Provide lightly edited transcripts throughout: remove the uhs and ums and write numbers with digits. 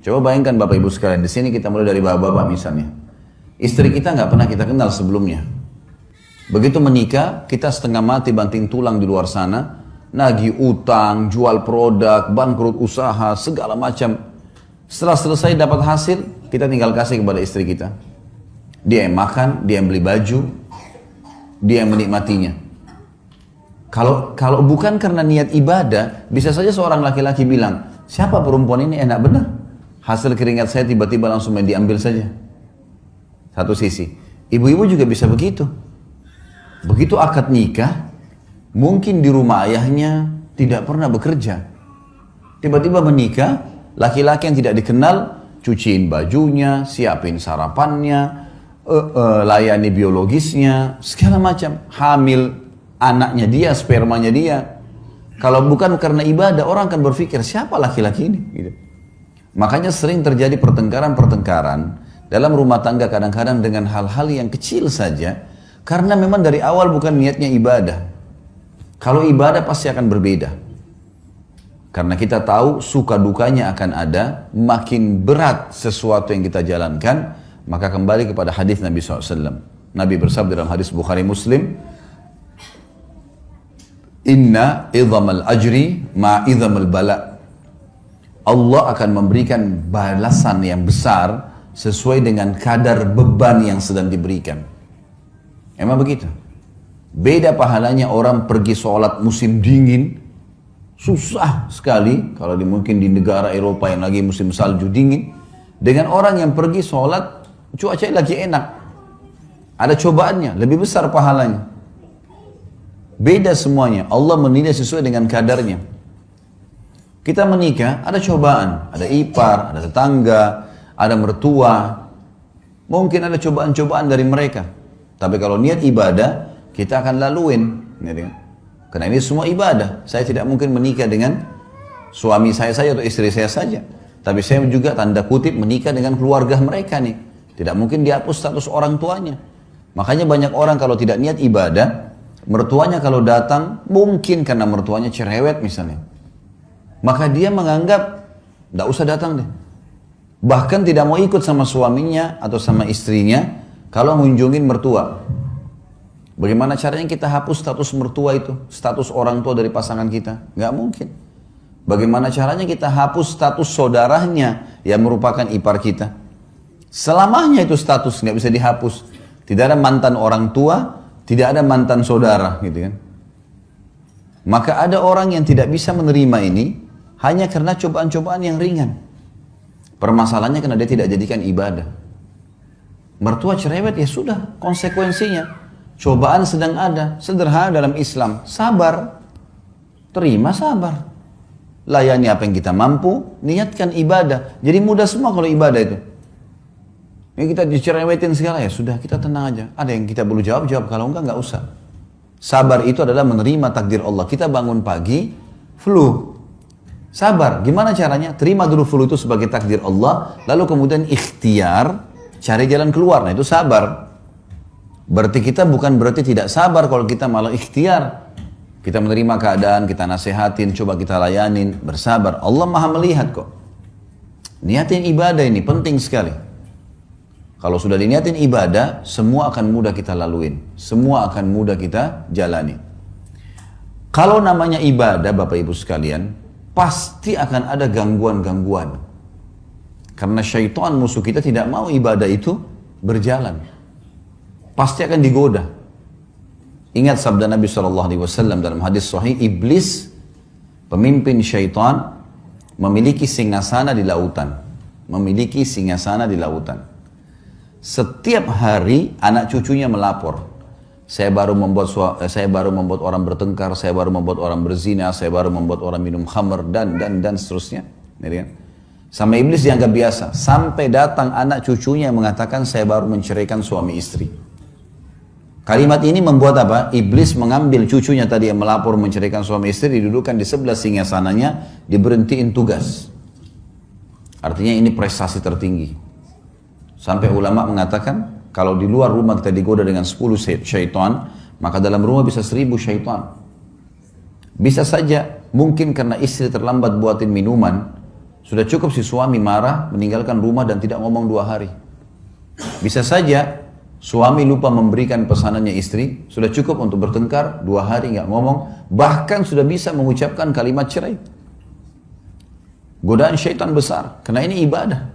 Coba bayangkan Bapak Ibu sekalian, di sini kita mulai dari bapak-bapak misalnya. Istri kita nggak pernah kita kenal sebelumnya. Begitu menikah, kita setengah mati banting tulang di luar sana, nagih utang, jual produk, bangkrut usaha, segala macam. Setelah selesai dapat hasil, kita tinggal kasih kepada istri kita. Dia yang makan, dia yang beli baju, dia yang menikmatinya. Kalau bukan karena niat ibadah, bisa saja seorang laki-laki bilang, siapa perempuan ini enak benar. Hasil keringat saya tiba-tiba langsung diambil saja. Satu sisi. Ibu-ibu juga bisa begitu. Begitu akad nikah, mungkin di rumah ayahnya tidak pernah bekerja. Tiba-tiba menikah, laki-laki yang tidak dikenal, cuciin bajunya, siapin sarapannya, layani biologisnya, segala macam. Hamil anaknya dia, spermanya dia. Kalau bukan karena ibadah, orang akan berpikir, siapa laki-laki ini? Gitu. Makanya sering terjadi pertengkaran-pertengkaran dalam rumah tangga kadang-kadang dengan hal-hal yang kecil saja, karena memang dari awal bukan niatnya ibadah. Kalau ibadah pasti akan berbeda. Karena kita tahu suka dukanya akan ada, makin berat sesuatu yang kita jalankan, maka kembali kepada hadis Nabi SAW. Nabi bersabda dalam hadis Bukhari Muslim, Inna idhamal ajri ma'idhamal bala. Allah akan memberikan balasan yang besar sesuai dengan kadar beban yang sedang diberikan. Emang begitu? Beda pahalanya orang pergi sholat musim dingin, susah sekali, kalau mungkin di negara Eropa yang lagi musim salju dingin, dengan orang yang pergi sholat, cuaca lagi enak. Ada cobaannya, lebih besar pahalanya. Beda semuanya, Allah menilai sesuai dengan kadarnya. Kita menikah, ada cobaan, ada ipar, ada tetangga, ada mertua. Mungkin ada cobaan-cobaan dari mereka. Tapi kalau niat ibadah, kita akan laluin. Karena ini semua ibadah. Saya tidak mungkin menikah dengan suami saya saja atau istri saya saja. Tapi saya juga tanda kutip menikah dengan keluarga mereka nih. Tidak mungkin dihapus status orang tuanya. Makanya banyak orang kalau tidak niat ibadah, mertuanya kalau datang, mungkin karena mertuanya cerewet misalnya, maka dia menganggap, tidak usah datang deh. Bahkan tidak mau ikut sama suaminya atau sama istrinya, kalau mengunjungin mertua. Bagaimana caranya kita hapus status mertua itu, status orang tua dari pasangan kita? Nggak mungkin. Bagaimana caranya kita hapus status saudaranya yang merupakan ipar kita? Selamanya itu status, nggak bisa dihapus. Tidak ada mantan orang tua, tidak ada mantan saudara, gitu kan. Maka ada orang yang tidak bisa menerima ini hanya karena cobaan-cobaan yang ringan. Permasalahannya karena dia tidak jadikan ibadah. Mertua cerewet, ya sudah, konsekuensinya. Cobaan sedang ada, sederhana dalam Islam, sabar. Terima sabar. Layani apa yang kita mampu, niatkan ibadah. Jadi mudah semua kalau ibadah itu. Ini kita dicerewetin segala, ya sudah, kita tenang aja. Ada yang kita perlu jawab, kalau enggak usah. Sabar itu adalah menerima takdir Allah. Kita bangun pagi, flu. Sabar, gimana caranya? Terima dulu flu itu sebagai takdir Allah, lalu kemudian ikhtiar, cari jalan keluar. Nah itu sabar. Berarti kita bukan berarti tidak sabar kalau kita malah ikhtiar. Kita menerima keadaan, kita nasehatin, coba kita layanin, bersabar. Allah maha melihat kok. Niatin ibadah ini penting sekali. Kalau sudah diniatin ibadah, semua akan mudah kita laluin. Semua akan mudah kita jalani. Kalau namanya ibadah, Bapak Ibu sekalian, pasti akan ada gangguan-gangguan. Karena syaitan musuh kita tidak mau ibadah itu berjalan. Pasti akan digoda. Ingat sabda Nabi SAW dalam hadis sahih, iblis, pemimpin syaitan, memiliki singgasana di lautan. Memiliki singgasana di lautan. Setiap hari anak cucunya melapor. Saya baru membuat orang bertengkar, saya baru membuat orang berzina, saya baru membuat orang minum khamr dan seterusnya. Sama iblis dianggap biasa. Sampai datang anak cucunya yang mengatakan saya baru menceraikan suami istri. Kalimat ini membuat apa? Iblis mengambil cucunya tadi yang melapor menceraikan suami istri, didudukan di sebelah singgasananya, diberhentiin tugas. Artinya ini prestasi tertinggi. Sampai ulama mengatakan, kalau di luar rumah kita digoda dengan 10 syaitan, maka dalam rumah bisa 1000 syaitan. Bisa saja, mungkin karena istri terlambat buatin minuman, Sudah cukup si suami marah, meninggalkan rumah dan tidak ngomong 2 hari. Bisa saja suami lupa memberikan pesanannya istri, sudah cukup untuk bertengkar, 2 hari nggak ngomong, bahkan sudah bisa mengucapkan kalimat cerai. Godaan syaitan besar, karena ini ibadah.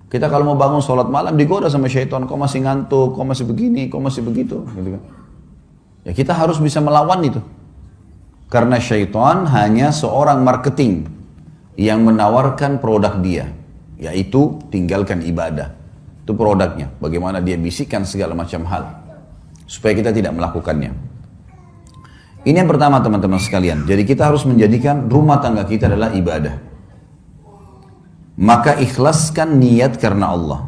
Kita kalau mau bangun sholat malam digoda sama syaitan, kau masih ngantuk, kau masih begini, kau masih begitu. Gitu kan. Ya kita harus bisa melawan itu. Karena syaitan hanya seorang marketing yang menawarkan produk dia, yaitu tinggalkan ibadah. Itu produknya, bagaimana dia bisikkan segala macam hal, supaya kita tidak melakukannya. Ini yang pertama teman-teman sekalian, jadi kita harus menjadikan rumah tangga kita adalah ibadah. Maka ikhlaskan niat karena Allah.